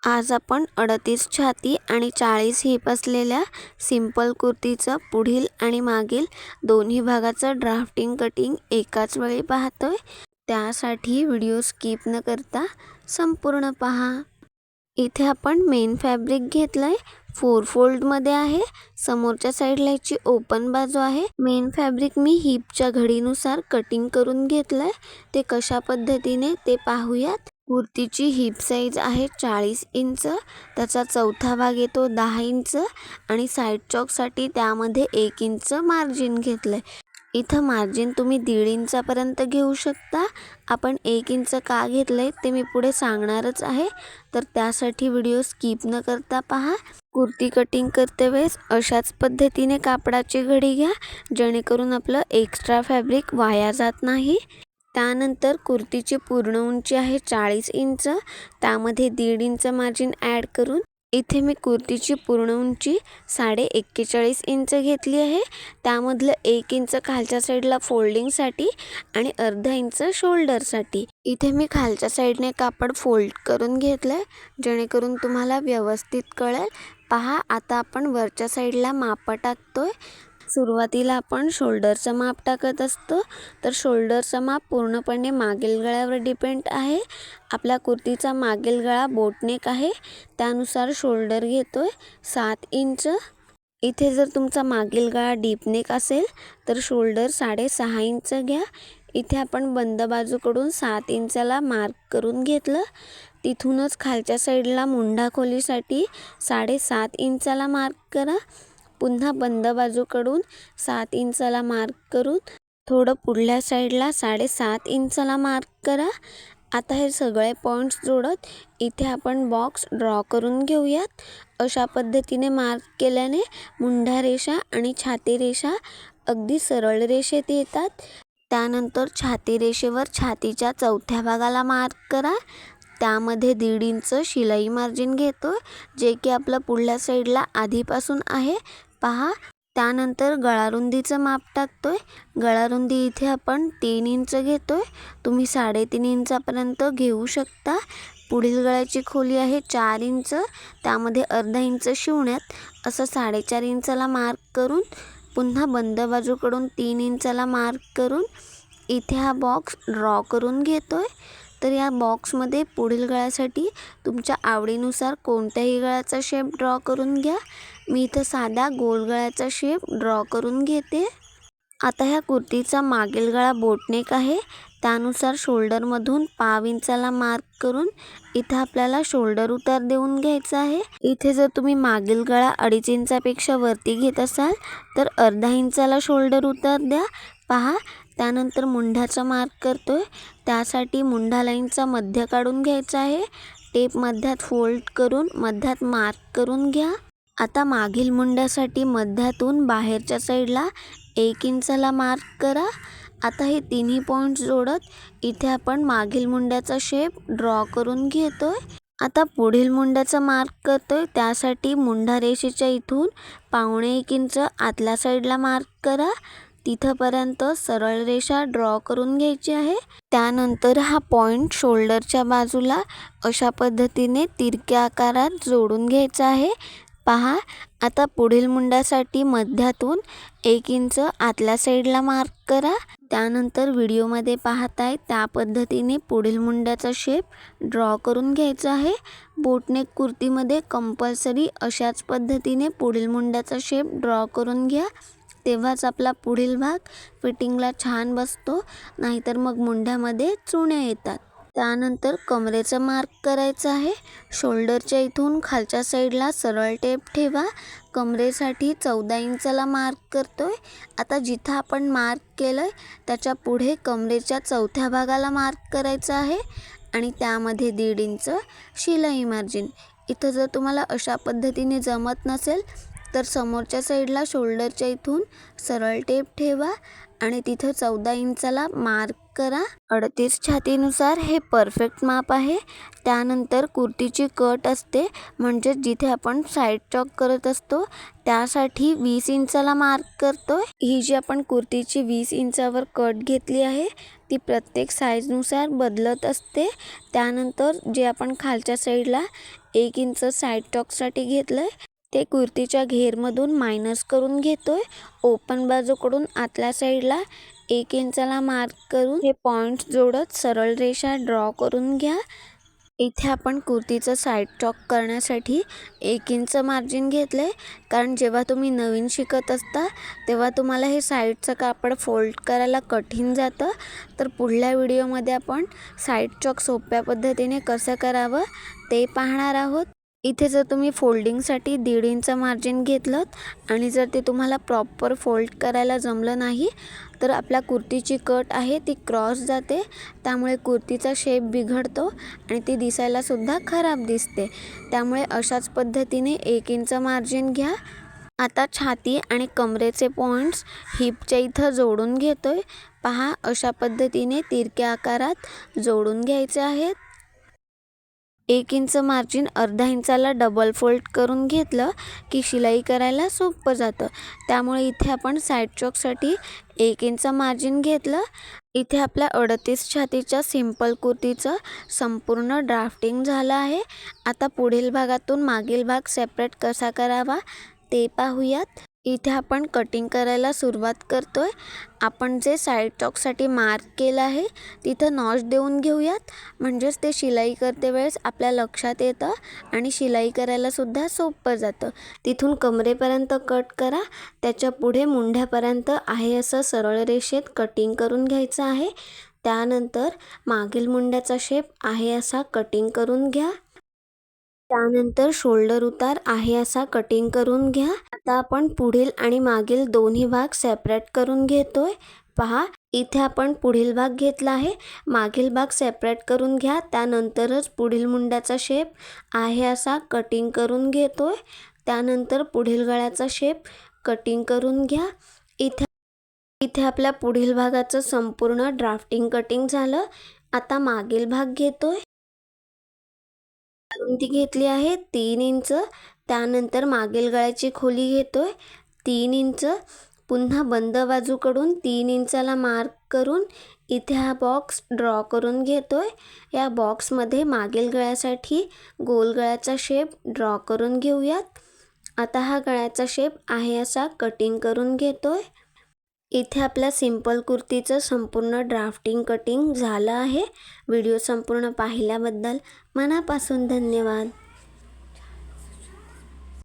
आज आपण 38 छाती आणि 40 हिप असलेल्या सिंपल कुर्तीचं पुढील आणि मागील दोन्ही भागाचं ड्राफ्टिंग कटिंग एकाच वेळी पाहतोय। त्यासाठी व्हिडिओ स्किप न करता संपूर्ण पहा। इथे आपण मेन फॅब्रिक घेतलंय, 4 फोल्ड मध्ये आहे। समोरच्या साईडला याची ओपन बाजू आहे। मेन फॅब्रिक मी हिपच्या घडीनुसार कटिंग करून घेतलंय, ते कशा पद्धतीने ते पाहूयात। कुर्तीची हिप साइज आहे 40 इंच, त्याचा चौथा भाग येतो 10 इंच आणि साइड चॉकसाठी त्यामध्ये 1 इंच मार्जिन घेतलंय। इथं मार्जिन तुम्ही 1.5 इंचापर्यंत घेऊ शकता। आपण 1 इंच का घेतलंय ते मी पुढे सांगणारच आहे, तर त्यासाठी व्हिडिओ स्किप न करता पहा। कुर्ती कटिंग करते वेळेस अशाच पद्धतीने कापडाची घडी घ्या, जेणेकरून आपलं एक्स्ट्रा फॅब्रिक वाया जात नाही। त्यानंतर कुर्तीची पूर्ण उंची आहे 40 इंच, त्यामध्ये 1.5 इंच मार्जिन ॲड करून इथे मी कुर्तीची पूर्ण उंची 41.5 इंच घेतली आहे। त्यामधलं 1 इंच खालच्या साईडला फोल्डिंगसाठी आणि अर्धा इंच शोल्डरसाठी। इथे मी खालच्या साईडने कापड फोल्ड करून घेतलंय, जेणेकरून तुम्हाला व्यवस्थित कळेल। पहा, आता आपण वरच्या साईडला माप टाकतोय। सुरुवातीला आपण शोल्डरचं माप टाकत असतो, तर शोल्डरचं माप पूर्णपणे मागील गळ्यावर डिपेंड आहे। आपल्या कुर्तीचा मागील गळा बोटनेक आहे, त्यानुसार शोल्डर घेतोय 7 इंच। इथे जर तुमचा मागील गळा डीपनेक असेल तर शोल्डर 6.5 इंच घ्या। इथे आपण बंद बाजूकडून 7 इंचाला मार्क करून घेतलं। तिथूनच खालच्या साईडला मुंढा खोलीसाठी 7.5 इंचाला मार्क करा। पुन्हा बंद बाजूकडून 7 इंचाला मार्क करून थोडं पुढल्या साईडला 7.5 इंचाला मार्क करा। आता हे सगळे पॉइंट्स जोडत इथे आपण बॉक्स ड्रॉ करून घेऊयात। अशा पद्धतीने मार्क केल्याने मुंढा रेषा आणि छाती रेषा अगदी सरळ रेषेत येतात। त्यानंतर छाती रेषेवर छातीच्या चौथ्या भागाला मार्क करा, त्यामध्ये 1.5 इंच शिलाई मार्जिन घेतोय, जे की आपलं पुढल्या साईडला आधीपासून आहे पहा। त्यानंतर गळारुंदीचं माप टाकतोय। गळारुंदी इथे आपण 3 इंच घेतोय, तुम्ही 3.5 इंचापर्यंत घेऊ शकता। पुढील गळ्याची खोली आहे 4 इंच, त्यामध्ये अर्धा इंच शिवण्यात असं 4.5 इंचाला मार्क करून पुन्हा बंद बाजूकडून 3 इंचाला मार्क करून इथे हा बॉक्स ड्रॉ करून घेतोय। तर या बॉक्समध्ये पुढील गळ्यासाठी तुमच्या आवडीनुसार कोणत्याही गळ्याचा शेप ड्रॉ करून घ्या। मी इथं साधा गोल गळ्याचा शेप ड्रॉ करून घेते। आता ह्या कुर्तीचा मागील गळा बोटनेक आहे, त्यानुसार शोल्डरमधून 1/2 इंचाला मार्क करून इथं आपल्याला शोल्डर उतार देऊन घ्यायचा आहे। इथे जर तुम्ही मागील गळा 2.5 इंचापेक्षा वरती घेत असाल तर अर्धा इंचाला शोल्डर उतार द्या पहा। त्यानंतर मुंढ्याचा मार्क करतोय, त्यासाठी मुंढा लाईनचा मध्य काढून घ्यायचा आहे। टेप मध्यात फोल्ड करून मध्यात मार्क करून घ्या। आता मागील मुंड्यासाठी मध्यातून बाहेरच्या साईडला 1 इंचाला मार्क करा। आता हे तिन्ही पॉइंट्स जोडत इथे आपण मागील मुंड्याचा शेप ड्रॉ करून घेतोय। आता पुढील मुंड्याचा मार्क करतोय, त्यासाठी मुंढा रेषेच्या इथून 1.25 इंच आतल्या साईडला मार्क करा। तिथपर्यंत सरळ रेषा ड्रॉ करून घ्यायची आहे। त्यानंतर हा पॉइंट शोल्डरच्या बाजूला अशा पद्धतीने तिरक्या आकारात जोडून घ्यायचा आहे पहा। आता पुढील मुंड्यासाठी मध्यातून 1 इंच आतल्या साईडला मार्क करा। त्यानंतर व्हिडिओमध्ये पाहताय त्या पद्धतीने पुढील मुंड्याचा शेप ड्रॉ करून घ्यायचा आहे। बोटनेक कुर्तीमध्ये कंपल्सरी अशाच पद्धतीने पुढील मुंड्याचा शेप ड्रॉ करून घ्या, तेव्हाच आपला पुढील भाग फिटिंगला छान बसतो, नाहीतर मग मुंढ्यामध्ये चुण्या येतात। त्यानंतर कमरेचं मार्क करायचं आहे। शोल्डरच्या इथून खालच्या साईडला सरळ टेप ठेवा। कमरेसाठी 14 इंचाला मार्क करतोय। आता जिथं आपण मार्क केलंय त्याच्या पुढे कमरेच्या चौथ्या भागाला मार्क करायचं आहे आणि त्यामध्ये 1.5 इंच शिलाई मार्जिन। इथं जर तुम्हाला अशा पद्धतीने जमत नसेल तर समोरच्या साईडला शोल्डरच्या इथून सरळ टेप ठेवा आणि तिथं 14 इंचाला मार्क करा। 38 छातीनुसार हे परफेक्ट माप आहे। त्यानंतर कुर्तीची कट असते, म्हणजे जिथे आपण साईड चॉक करत असतो त्यासाठी 20 इंचाला मार्क करतोय। ही जी आपण कुर्तीची 20 इंचावर कट घेतली आहे ती प्रत्येक साईजनुसार बदलत असते. त्यानंतर जे आपण खालच्या साईडला 1 इंच साईड टॉकसाठी घेतलं आहे ते कुर्तीच्या घेरमधून मायनस करून घेतो आहे. ओपन बाजूकडून आतल्या साईडला 1 इंचाला मार्क करून हे पॉईंट्स जोडत सरळ रेषा ड्रॉ करून घ्या. इथे आपण कुर्तीचं साईड टॉक करण्यासाठी 1 इंच मार्जिन घेतलं आहे, कारण जेव्हा तुम्ही नवीन शिकत असता तेव्हा तुम्हाला हे साईडचं कापड फोल्ड करायला कठीण जातं. तर पुढल्या व्हिडिओमध्ये आपण साईड टॉक सोप्या पद्धतीने कसं करावं ते पाहणार आहोत. इथे जर तुम्ही फोल्डिंगसाठी 1.5 इंच मार्जिन घेतलं आणि जर ते तुम्हाला प्रॉपर फोल्ड करायला जमलं नाही तर आपल्या कुर्तीची कट आहे ती क्रॉस जाते, त्यामुळे कुर्तीचा शेप बिघडतो आणि ती दिसायलासुद्धा खराब दिसते. त्यामुळे अशाच पद्धतीने 1 इंच मार्जिन घ्या. आता छाती आणि कमरेचे पॉईंट्स हिपच्या इथं जोडून घेतोय. पहा, अशा पद्धतीने तिरक्या आकारात जोडून घ्यायचे आहेत. 1 इंच मार्जिन अर्धा इंचाला डबल फोल्ड करून घेतलं की शिलाई करायला सोपं जातं. त्यामुळे इथे आपण साईड चॉकसाठी 1 इंच मार्जिन घेतलं. इथे आपल्या 38 छातीच्या सिंपल कुर्तीचं संपूर्ण ड्राफ्टिंग झालं आहे. आता पुढील भागातून मागील भाग सेपरेट कसा करावा ते पाहूयात. इथे आपण कटिंग करायला सुरुवात करतोय. आपण जे साईड टॉकसाठी मार्क केलं आहे तिथं नॉच देऊन घेऊयात, म्हणजेच ते शिलाई करते वेळेस आपल्या लक्षात येतं आणि शिलाई करायलासुद्धा सोपं जातं. तिथून कमरेपर्यंत कट करा. त्याच्या पुढे मुंढ्यापर्यंत आहे असं सरळ रेषेत कटिंग करून घ्यायचं आहे. त्यानंतर मागील मुंड्याचा शेप आहे असा कटिंग करून घ्या. त्यानंतर शोल्डर उतार आहे असा कटिंग करून घ्या. आता आपण पुढील आणि मागील दोन्ही भाग सेपरेट करून घेतोय. पहा, इथे आपण पुढील भाग घेतला आहे, मागील भाग सेपरेट करून घ्या. त्यानंतरच पुढील मुंड्याचा शेप आहे असा कटिंग करून घेतोय. त्यानंतर पुढील गळ्याचा शेप कटिंग करून घ्या. इथे आपल्या पुढील भागाचं संपूर्ण ड्राफ्टिंग कटिंग झालं. आता मागील भाग घेतोय. रुंदी घेतली आहे 3 इंच. त्यानंतर मागील गळ्याची खोली घेतोय 3 इंच. पुन्हा बंद बाजूकडून 3 इंचाला मार्क करून इथे हा बॉक्स ड्रॉ करून घेतोय. या बॉक्समध्ये मागील गळ्यासाठी गोल गळ्याचा शेप ड्रॉ करून घेऊयात. आता हा गळ्याचा शेप आहे असा कटिंग करून घेतोय. इथे आपल्या सिंपल कुर्तीचं संपूर्ण ड्राफ्टिंग कटिंग झालं आहे. व्हिडिओ संपूर्ण पाहिल्याबद्दल मनापासून धन्यवाद.